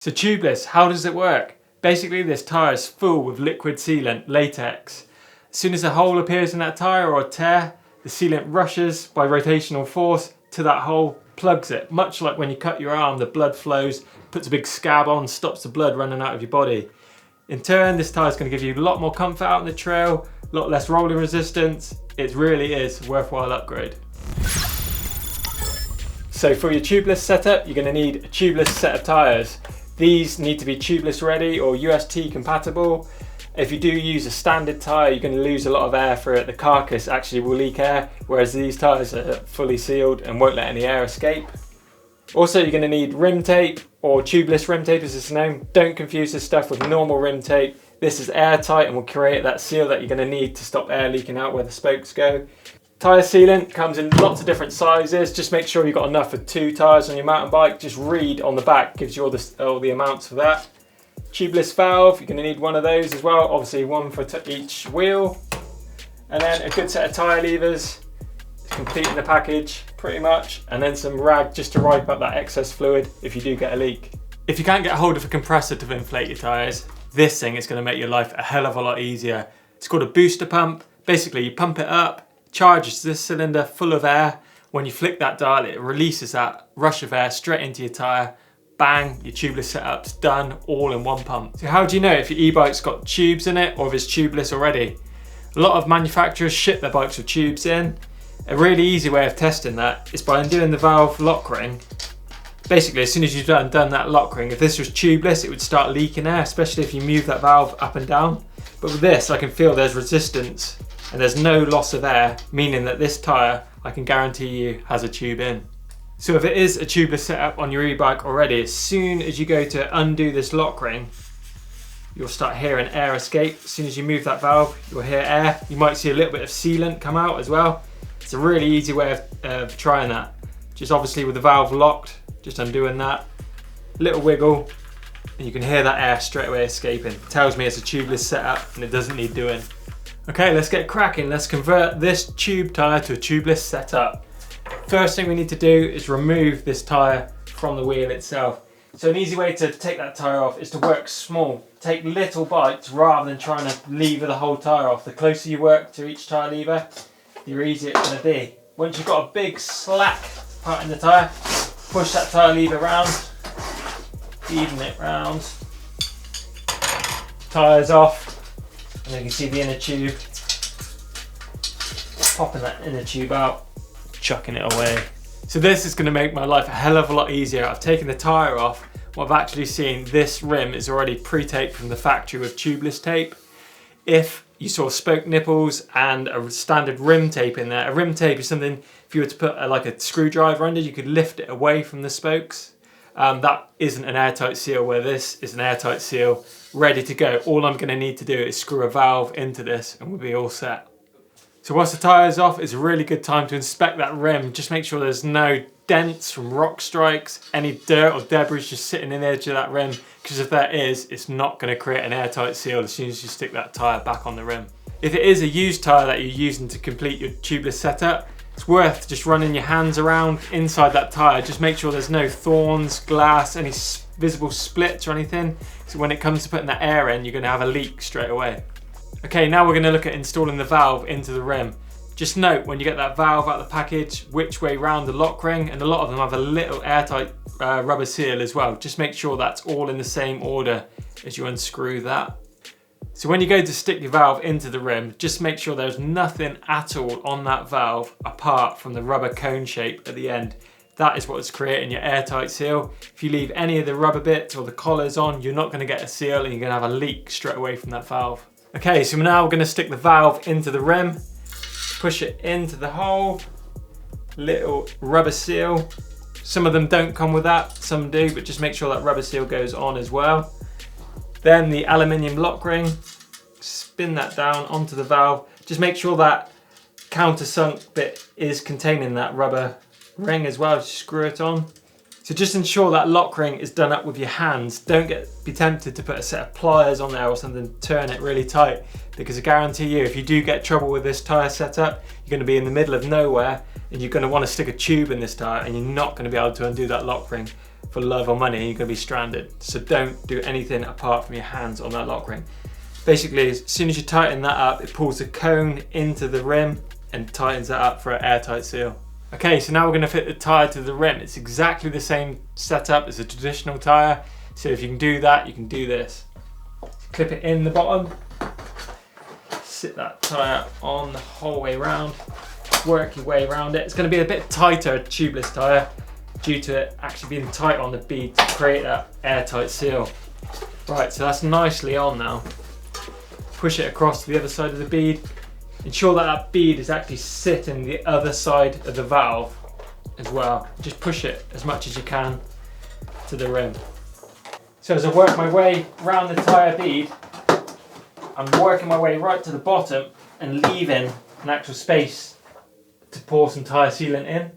So tubeless, how does it work? Basically this tyre is full with liquid sealant, latex. As soon as a hole appears in that tyre or a tear, the sealant rushes by rotational force to that hole, plugs it. Much like when you cut your arm, the blood flows, puts a big scab on, stops the blood running out of your body. In turn, this tyre is going to give you a lot more comfort out on the trail, a lot less rolling resistance. It really is a worthwhile upgrade. So for your tubeless setup, you're going to need a tubeless set of tyres. These need to be tubeless ready or UST compatible. If you do use a standard tyre, you're going to lose a lot of air through it. The carcass actually will leak air, whereas these tyres are fully sealed and won't let any air escape. Also, you're going to need rim tape or tubeless rim tape as it's known. Don't confuse this stuff with normal rim tape. This is airtight and will create that seal that you're going to need to stop air leaking out where the spokes go. Tyre sealant comes in lots of different sizes. Just make sure you've got enough for 2 tyres on your mountain bike. Just read on the back, gives you all the amounts for that. Tubeless valve, you're going to need one of those as well. Obviously one for each wheel. And then a good set of tyre levers, completing the package pretty much. And then some rag just to wipe up that excess fluid if you do get a leak. If you can't get hold of a compressor to inflate your tyres, this thing is going to make your life a hell of a lot easier. It's called a booster pump. Basically you pump it up, charges this cylinder full of air. When you flick that dial, it releases that rush of air straight into your tyre. Bang, your tubeless setup's done, all in one pump. So how do you know if your e-bike's got tubes in it or if it's tubeless already? A lot of manufacturers ship their bikes with tubes in. A really easy way of testing that is by undoing the valve lock ring. Basically, as soon as you've done that lock ring, if this was tubeless, it would start leaking air, especially if you move that valve up and down. But with this, I can feel there's resistance and there's no loss of air, meaning that this tyre, I can guarantee you, has a tube in. So if it is a tubeless setup on your e-bike already, as soon as you go to undo this lock ring, you'll start hearing air escape. As soon as you move that valve, you'll hear air. You might see a little bit of sealant come out as well. It's a really easy way of trying that. Just obviously with the valve locked, just undoing that, little wiggle, and you can hear that air straight away escaping. It tells me it's a tubeless setup and it doesn't need doing. Okay, let's get cracking. Let's convert this tube tyre to a tubeless setup. First thing we need to do is remove this tyre from the wheel itself. So an easy way to take that tyre off is to work small. Take little bites rather than trying to lever the whole tyre off. The closer you work to each tyre lever, the easier it's going to be. Once you've got a big slack part in the tyre, push that tyre lever round, even it round, tyre's off, and you can see the inner tube, popping that inner tube out, chucking it away. So this is going to make my life a hell of a lot easier. I've taken the tyre off. What I've actually seen, this rim is already pre-taped from the factory with tubeless tape. If you saw spoke nipples and a standard rim tape in there, a rim tape is something, if you were to put like a screwdriver under, you could lift it away from the spokes. That isn't an airtight seal, where this is an airtight seal, ready to go. All I'm going to need to do is screw a valve into this and we'll be all set. So whilst the tyre's off, it's a really good time to inspect that rim. Just make sure there's no dents from rock strikes, any dirt or debris just sitting in the edge of that rim, because if there is, it's not going to create an airtight seal as soon as you stick that tyre back on the rim. If it is a used tyre that you're using to complete your tubeless setup, it's worth just running your hands around inside that tyre. Just make sure there's no thorns, glass, any visible splits or anything. So when it comes to putting that air in, you're going to have a leak straight away. Okay, now we're going to look at installing the valve into the rim. Just note when you get that valve out of the package, which way round the lock ring, and a lot of them have a little airtight rubber seal as well. Just make sure that's all in the same order as you unscrew that. So when you go to stick your valve into the rim, just make sure there's nothing at all on that valve apart from the rubber cone shape at the end. That is what's creating your airtight seal. If you leave any of the rubber bits or the collars on, you're not going to get a seal and you're going to have a leak straight away from that valve. Okay, so now we're going to stick the valve into the rim, push it into the hole, little rubber seal. Some of them don't come with that, some do, but just make sure that rubber seal goes on as well. Then the aluminium lock ring, spin that down onto the valve. Just make sure that countersunk bit is containing that rubber ring as well, just screw it on. So just ensure that lock ring is done up with your hands. Don't be tempted to put a set of pliers on there or something, turn it really tight, because I guarantee you, if you do get trouble with this tyre setup, you're going to be in the middle of nowhere and you're going to want to stick a tube in this tyre and you're not going to be able to undo that lock ring. for love or money, you're going to be stranded. So don't do anything apart from your hands on that lock ring. Basically, as soon as you tighten that up, it pulls the cone into the rim and tightens that up for an airtight seal. Okay, so now we're going to fit the tyre to the rim. It's exactly the same setup as a traditional tyre. So if you can do that, you can do this. Clip it in the bottom, sit that tyre on the whole way around, work your way around it. It's going to be a bit tighter, a tubeless tyre, due to it actually being tight on the bead to create that airtight seal. Right, so that's nicely on now. Push it across to the other side of the bead. Ensure that that bead is actually sitting the other side of the valve as well. Just push it as much as you can to the rim. So as I work my way around the tyre bead, I'm working my way right to the bottom and leaving an actual space to pour some tyre sealant in.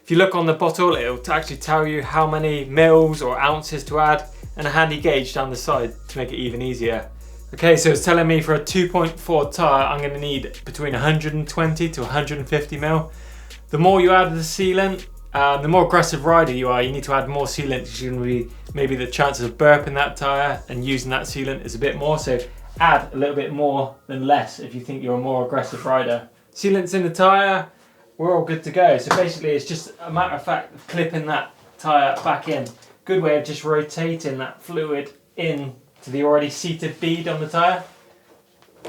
If you look on the bottle, it'll actually tell you how many mils or ounces to add, and a handy gauge down the side to make it even easier. Okay, so it's telling me for a 2.4 tyre, I'm going to need between 120 to 150 mil. The more you add the sealant, the more aggressive rider you are, you need to add more sealant because you're going to be, maybe the chances of burping that tyre and using that sealant is a bit more. So add a little bit more than less if you think you're a more aggressive rider. Sealant's in the tyre, we're all good to go. So basically it's just a matter of fact of clipping that tyre back in. Good way of just rotating that fluid in to the already seated bead on the tyre.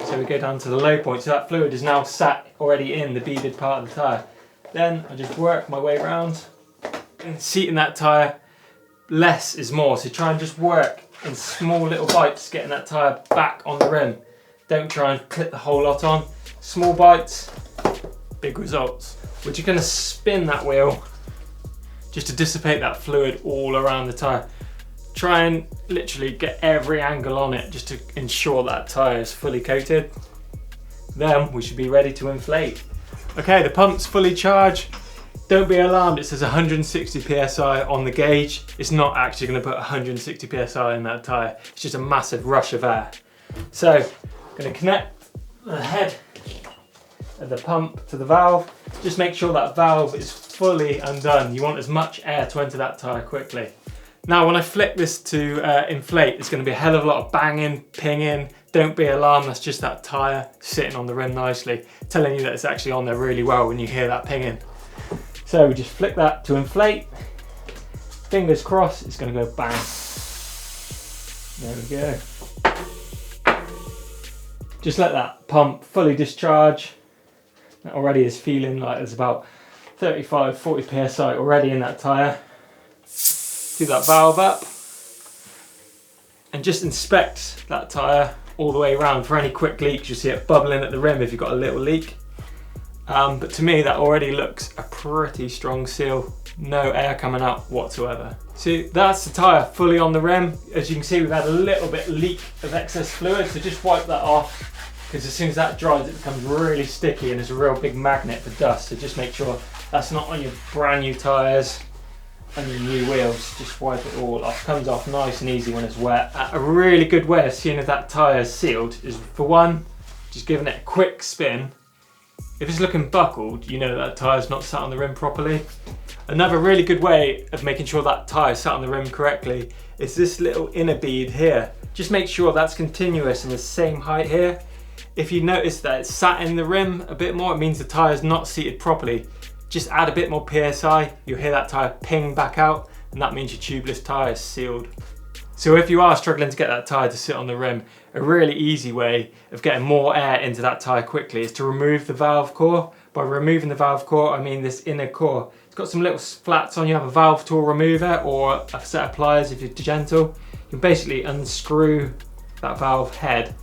So we go down to the low point, so that fluid is now sat already in the beaded part of the tyre. Then I just work my way around and seating that tyre. Less is more, so try and just work in small little bites, getting that tyre back on the rim. Don't try and clip the whole lot on. Small bites, big results. We're just going to spin that wheel just to dissipate that fluid all around the tyre. Try and literally get every angle on it just to ensure that tyre is fully coated. Then we should be ready to inflate. Okay, the pump's fully charged. Don't be alarmed, it says 160 psi on the gauge. It's not actually going to put 160 psi in that tyre. It's just a massive rush of air. So I'm going to connect the head of the pump to the valve. Just make sure that valve is fully undone. You want as much air to enter that tyre quickly. Now when I flick this to inflate, there's going to be a hell of a lot of banging, pinging. Don't be alarmed, that's just that tyre sitting on the rim nicely, telling you that it's actually on there really well when you hear that pinging. So we just flick that to inflate. Fingers crossed, it's going to go bang. There we go. Just let that pump fully discharge. That already is feeling like there's about 35-40 psi already in that tyre. Do that valve up and just inspect that tyre all the way around for any quick leaks. You'll see it bubbling at the rim if you've got a little leak. But to me that already looks a pretty strong seal. No air coming out whatsoever. So that's the tyre fully on the rim. As you can see, we've had a little bit leak of excess fluid, so just wipe that off, because as soon as that dries it becomes really sticky and it's a real big magnet for dust. So just make sure that's not on your brand new tyres and your new wheels. Just wipe it all off. Comes off nice and easy when it's wet. A really good way of seeing if that tyre is sealed is, for one, just giving it a quick spin. If it's looking buckled, you know that tyre's not sat on the rim properly. Another really good way of making sure that tyre sat on the rim correctly is this little inner bead here. Just make sure that's continuous and the same height here. If you notice that it's sat in the rim a bit more, it means the tyre's not seated properly. Just add a bit more PSI, you'll hear that tyre ping back out, and that means your tubeless tyre is sealed. So if you are struggling to get that tyre to sit on the rim, a really easy way of getting more air into that tyre quickly is to remove the valve core. By removing the valve core, I mean this inner core. It's got some little flats on. You have a valve tool remover or a set of pliers if you're gentle. You can basically unscrew that valve head.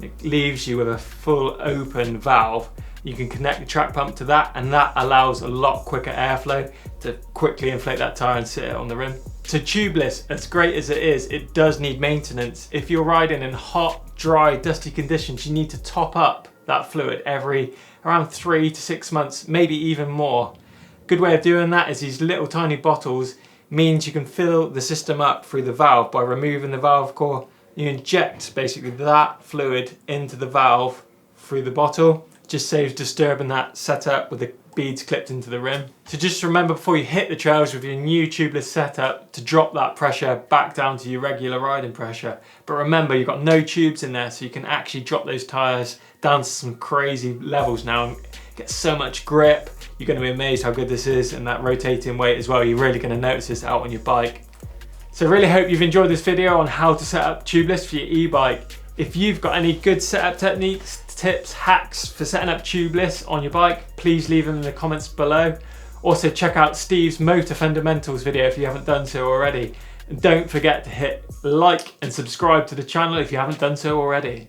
It leaves you with a full open valve. You can connect the track pump to that, and that allows a lot quicker airflow to quickly inflate that tyre and sit it on the rim. So tubeless, as great as it is, it does need maintenance. If you're riding in hot, dry, dusty conditions, you need to top up that fluid every around 3 to 6 months, maybe even more. Good way of doing that is these little tiny bottles means you can fill the system up through the valve by removing the valve core. You inject basically that fluid into the valve through the bottle. Just saves disturbing that setup with the beads clipped into the rim. So just remember before you hit the trails with your new tubeless setup to drop that pressure back down to your regular riding pressure. But remember, you've got no tubes in there, so you can actually drop those tyres down to some crazy levels now and get so much grip. You're going to be amazed how good this is, and that rotating weight as well. You're really going to notice this out on your bike. So I really hope you've enjoyed this video on how to set up tubeless for your e-bike. If you've got any good setup techniques, tips, hacks for setting up tubeless on your bike, please leave them in the comments below. Also check out Steve's Motor Fundamentals video if you haven't done so already. And don't forget to hit like and subscribe to the channel if you haven't done so already.